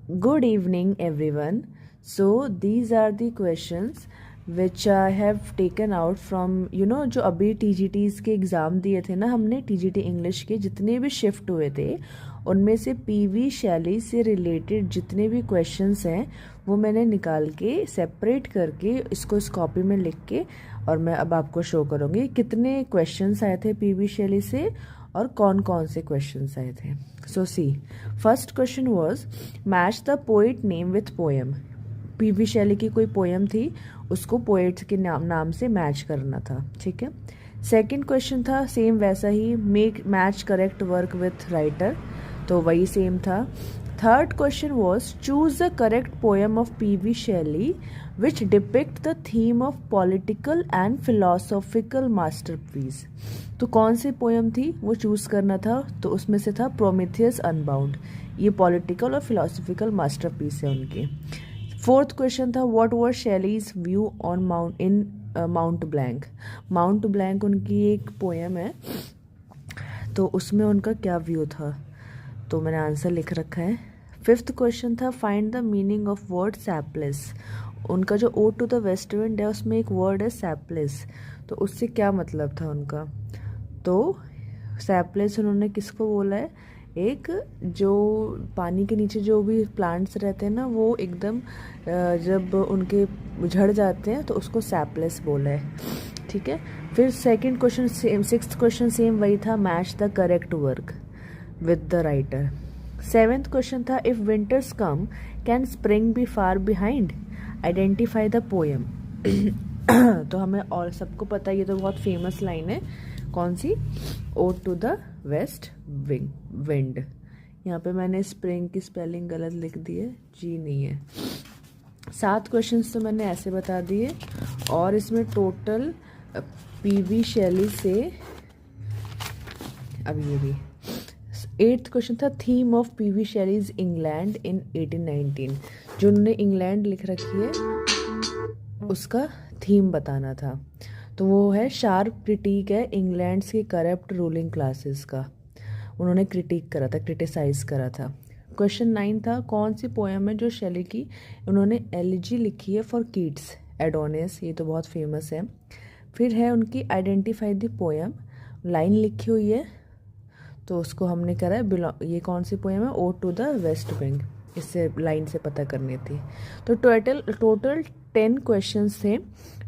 Good evening, everyone. So these are the questions which I have taken out from जो अभी TGTs के exam दिए थे ना हमने, TGT इंग्लिश के जितने भी शिफ्ट हुए थे उनमें से पीवी शैली से रिलेटेड जितने भी क्वेश्चंस हैं वो मैंने निकाल के सेपरेट करके इसको इस कॉपी में लिख के और मैं अब आपको शो करूँगी कितने क्वेश्चंस आए थे पीवी शैली से और कौन कौन से क्वेश्चंस आए थे. So see, first question was match the poet name with poem. P B Shelley की कोई पोएम थी, उसको पोएट के नाम से मैच करना था. ठीक है. सेकंड क्वेश्चन था सेम वैसा ही, make match correct work with writer, तो वही सेम था. Third question was choose the correct poem of P B Shelley which depict the theme of political and philosophical masterpiece. तो कौन सी पोएम थी वो चूज करना था, तो उसमें से था प्रोमेथियस अनबाउंड. ये पॉलिटिकल और फिलोसॉफिकल मास्टरपीस है उनके. फोर्थ क्वेश्चन था what was Shelley's view on mount blank. Mount blank उनकी एक पोएम है, तो उसमें उनका क्या व्यू था, तो मैंने आंसर लिख रखा है. फिफ्थ क्वेश्चन था find the meaning of word sapless. उनका जो ode to the west wind है उसमें एक वर्ड है सैपलेस, तो उससे क्या मतलब था उनका. तो सैपलेस उन्होंने किसको बोला है, एक जो पानी के नीचे जो भी प्लांट्स रहते हैं ना वो एकदम जब उनके झड़ जाते हैं तो उसको सैपलेस बोला है. ठीक है. फिर second question same, sixth question same वही था, match the correct work with the writer. Seventh question था if winters come can spring be far behind, identify the poem. तो हमें और सबको पता है, ये तो बहुत फेमस लाइन है. कौन सी, ode to the west wind. यहाँ पे मैंने स्प्रिंग की स्पेलिंग गलत लिख दी है, जी नहीं है. 7 क्वेश्चंस तो मैंने ऐसे बता दिए, और इसमें टोटल पीवी शैली से अब ये भी 8th क्वेश्चन था theme of PV Shelley's England in 1819. जो उन्होंने इंग्लैंड लिख रखी है उसका थीम बताना था, तो वो है शार्प क्रिटिक है इंग्लैंड के करप्ट रूलिंग क्लासेस का. उन्होंने क्रिटिक करा था, क्रिटिसाइज करा था. क्वेश्चन 9 था कौन सी पोएम है जो शैली की उन्होंने एलिजी लिखी है फॉर किड्स, एडोनिस, ये तो बहुत फेमस है. फिर है उनकी आइडेंटिफाई द पोएम, लाइन लिखी हुई है तो उसको हमने करा है ये कौन सी पोएम है, ode to the west wind, इससे लाइन से पता करनी थी. तो टोटल 10 क्वेश्चंस थे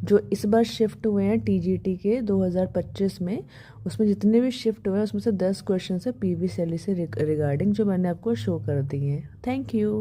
जो इस बार शिफ्ट हुए हैं टीजीटी के 2025 में. उसमें जितने भी शिफ्ट हुए हैं उसमें से 10 क्वेश्चन है पीवी शैली से रिगार्डिंग, जो मैंने आपको शो कर दिए हैं. Thank you.